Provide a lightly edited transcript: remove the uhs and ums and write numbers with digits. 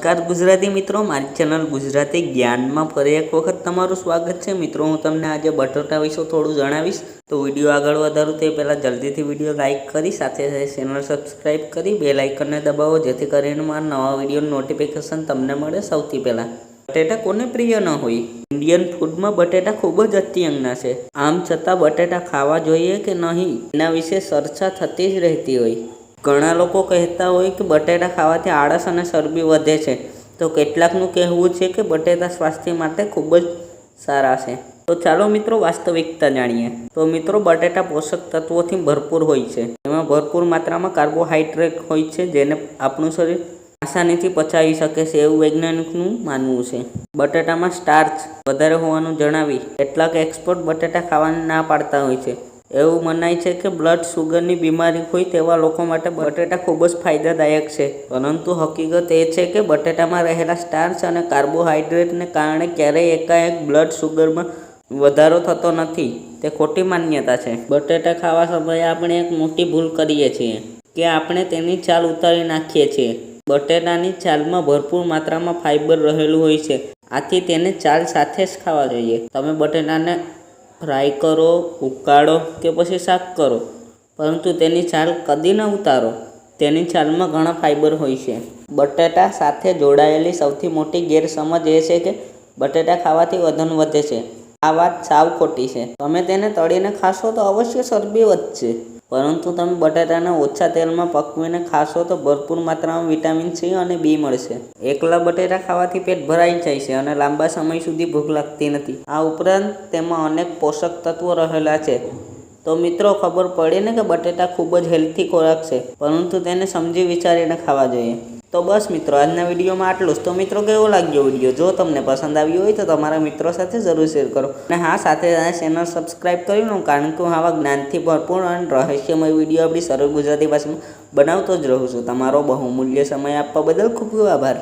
નમસ્કાર ગુજરાતી મિત્રો, મારી ચેનલ ગુજરાતી જ્ઞાનમાં ફરી એક વખત તમારું સ્વાગત છે। મિત્રો હું તમને આજે બટાટા વિશે થોડું જણાવીશ। તો વિડીયો આગળ વધારું તે પહેલાં જલ્દીથી વિડીયો લાઇક કરી સાથે ચેનલ સબસ્ક્રાઈબ કરી બેલ આઇકનને દબાવો, જેથી કરીને મારા નવા વિડીયોનું નોટિફિકેશન તમને મળે સૌથી પહેલાં। બટેટા કોને પ્રિય ન હોય? ઇન્ડિયન ફૂડમાં બટેટા ખૂબ જ અત્યંગના છે। આમ છતાં બટેટા ખાવા જોઈએ કે નહીં એના વિશે ચર્ચા થતી જ રહેતી હોય। ઘણા લોકો કહેતા હોય કે બટેટા ખાવાથી આળસ અને ચરબી વધે છે, તો કેટલાકનું કહેવું છે કે બટેટા સ્વાસ્થ્ય માટે ખૂબ જ સારા છે। તો ચાલો મિત્રો વાસ્તવિકતા જાણીએ। તો મિત્રો, બટેટા પોષક તત્વોથી ભરપૂર હોય છે। તેમાં ભરપૂર માત્રામાં કાર્બોહાઈડ્રેટ હોય છે, જેને આપણું શરીર આસાનીથી પચાવી શકે છે એવું વૈજ્ઞાનિકનું માનવું છે। બટેટામાં સ્ટાર્ચ વધારે હોવાનું જણાવી કેટલાક એક્સપર્ટ બટેટા ખાવાની ના પાડતા હોય છે। એવું મનાય છે કે બ્લડ શુગરની બીમારી હોય તેવા લોકો માટે બટેટા ખૂબ જ ફાયદાદાયક છે, પરંતુ હકીકત એ છે કે બટેટામાં રહેલા સ્ટાર્ચ અને કાર્બોહાઈડ્રેટને કારણે ક્યારેય એકાએક બ્લડ શુગરમાં વધારો થતો નથી, તે ખોટી માન્યતા છે। બટેટા ખાવા સમયે આપણે એક મોટી ભૂલ કરીએ છીએ કે આપણે તેની છાલ ઉતારી નાખીએ છીએ। બટેટાની છાલમાં ભરપૂર માત્રામાં ફાઇબર રહેલું હોય છે, આથી તેને છાલ સાથે જ ખાવા જોઈએ। તમે બટેટાને ફ્રાય કરો, ઉકાળો કે પછી શાક કરો, પરંતુ તેની છાલ કદી ન ઉતારો। તેની છાલમાં ઘણા ફાઇબર હોય છે। બટેટા સાથે જોડાયેલી સૌથી મોટી ગેરસમજ એ છે કે બટેટા ખાવાથી વજન વધે છે। આ વાત સાવ ખોટી છે। તમે તેને તળીને ખાશો તો અવશ્ય ચરબી વધશે, પરંતુ તમે બટેટાને ઓછા તેલમાં પકવીને ખાશો તો ભરપૂર માત્રામાં વિટામિન સી અને બી મળશે। એકલા બટેટા ખાવાથી પેટ ભરાઈ જાય છે અને લાંબા સમય સુધી ભૂખ લાગતી નથી। આ ઉપરાંત તેમાં અનેક પોષક તત્વો રહેલા છે। તો મિત્રો, ખબર પડી ને કે બટેટા ખૂબ જ હેલ્થી ખોરાક છે, પરંતુ તેને સમજી વિચારીને ખાવા જોઈએ। તો બસ મિત્રો, આજના વિડીયોમાં આટલું જ। તો મિત્રો, કેવો લાગ્યો વિડીયો? જો તમને પસંદ આવ્યો હોય તો તમારા મિત્રો સાથે જરૂર શેર કરો, અને હા, સાથે ચેનલ સબસ્ક્રાઈબ કરી લો, કારણ કે હું આવા જ્ઞાનથી ભરપૂર અને રહસ્યમય વિડીયો આપણી સરળ ગુજરાતી ભાષામાં બનાવતો જ રહું છું। તમારો બહુમૂલ્ય સમય આપવા બદલ ખૂબ ખૂબ આભાર।